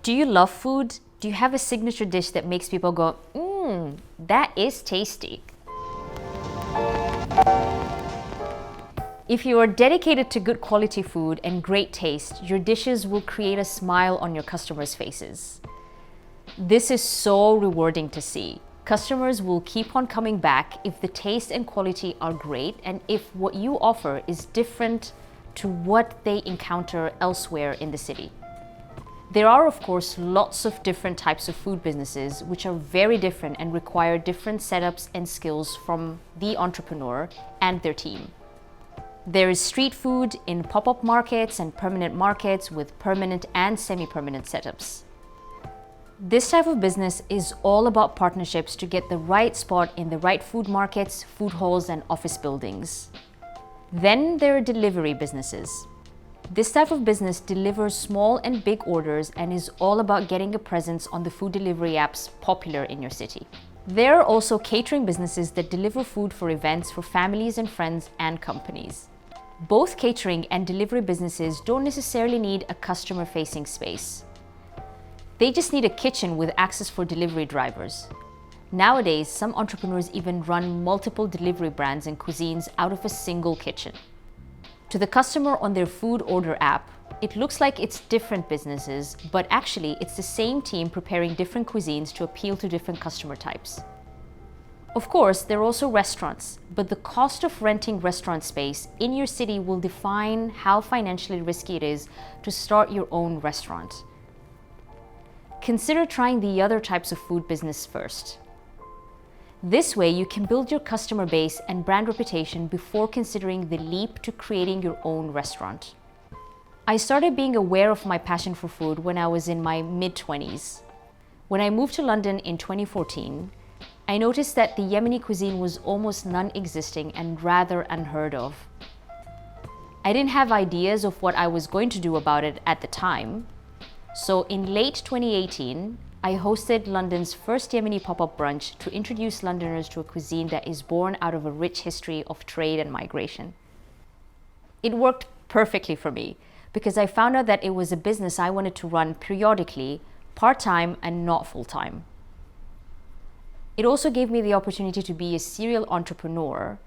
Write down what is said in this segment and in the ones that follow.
Do you love food? Do you have a signature dish that makes people go, that is tasty? If you are dedicated to good quality food and great taste, your dishes will create a smile on your customers' faces. This is so rewarding to see. Customers will keep on coming back if the taste and quality are great and if what you offer is different to what they encounter elsewhere in the city. There are, of course, lots of different types of food businesses which are very different and require different setups and skills from the entrepreneur and their team. There is street food in pop-up markets and permanent markets with permanent and semi-permanent setups. This type of business is all about partnerships to get the right spot in the right food markets, food halls, and office buildings. Then there are delivery businesses. This type of business delivers small and big orders and is all about getting a presence on the food delivery apps popular in your city. There are also catering businesses that deliver food for events for families and friends and companies. Both catering and delivery businesses don't necessarily need a customer-facing space. They just need a kitchen with access for delivery drivers. Nowadays, some entrepreneurs even run multiple delivery brands and cuisines out of a single kitchen. To the customer on their food order app, it looks like it's different businesses, but actually it's the same team preparing different cuisines to appeal to different customer types. Of course, there are also restaurants, but the cost of renting restaurant space in your city will define how financially risky it is to start your own restaurant. Consider trying the other types of food business first. This way, you can build your customer base and brand reputation before considering the leap to creating your own restaurant. I started being aware of my passion for food when I was in my mid-20s. When I moved to London in 2014, I noticed that the Yemeni cuisine was almost non-existing and rather unheard of. I didn't have ideas of what I was going to do about it at the time. So in late 2018, I hosted London's first Yemeni pop-up brunch to introduce Londoners to a cuisine that is born out of a rich history of trade and migration. It worked perfectly for me because I found out that it was a business I wanted to run periodically, part-time and not full-time. It also gave me the opportunity to be a serial entrepreneur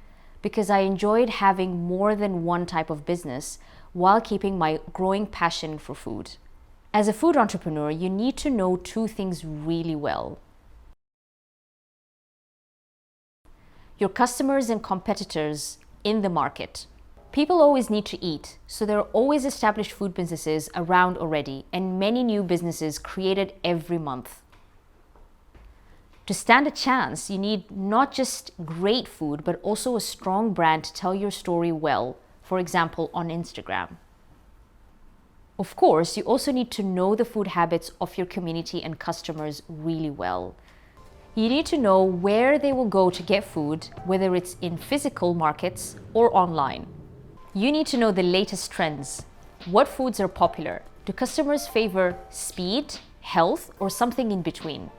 because I enjoyed having more than one type of business while keeping my growing passion for food. As a food entrepreneur, you need to know two things really well: your customers and competitors in the market. People always need to eat, so there are always established food businesses around already and many new businesses created every month. To stand a chance, you need not just great food, but also a strong brand to tell your story well, for example, on Instagram. Of course, you also need to know the food habits of your community and customers really well. You need to know where they will go to get food, whether it's in physical markets or online. You need to know the latest trends. What foods are popular? Do customers favor speed, health, or something in between?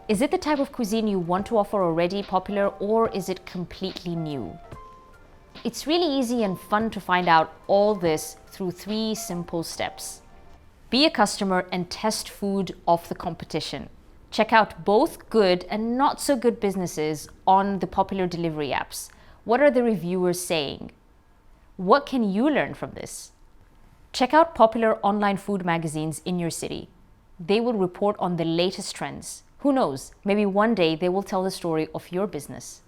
Is it the type of cuisine you want to offer already popular, or is it completely new? It's really easy and fun to find out all this through 3 simple steps. Be a customer and test food off the competition. Check out both good and not so good businesses on the popular delivery apps. What are the reviewers saying? What can you learn from this? Check out popular online food magazines in your city. They will report on the latest trends. Who knows, maybe one day they will tell the story of your business.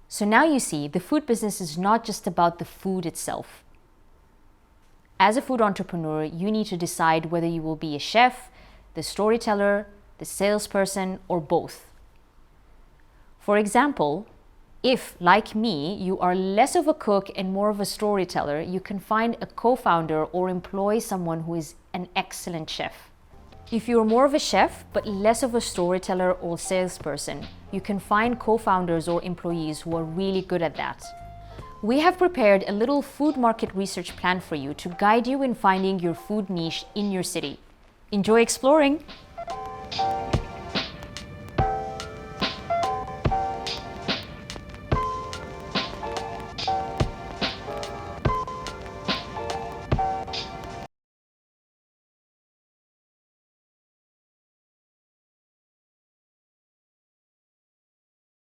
So now you see, the food business is not just about the food itself. As a food entrepreneur, you need to decide whether you will be a chef, the storyteller, the salesperson, or both. For example, if, like me, you are less of a cook and more of a storyteller, you can find a co-founder or employ someone who is an excellent chef. If you're more of a chef, but less of a storyteller or salesperson, you can find co-founders or employees who are really good at that. We have prepared a little food market research plan for you to guide you in finding your food niche in your city. Enjoy exploring!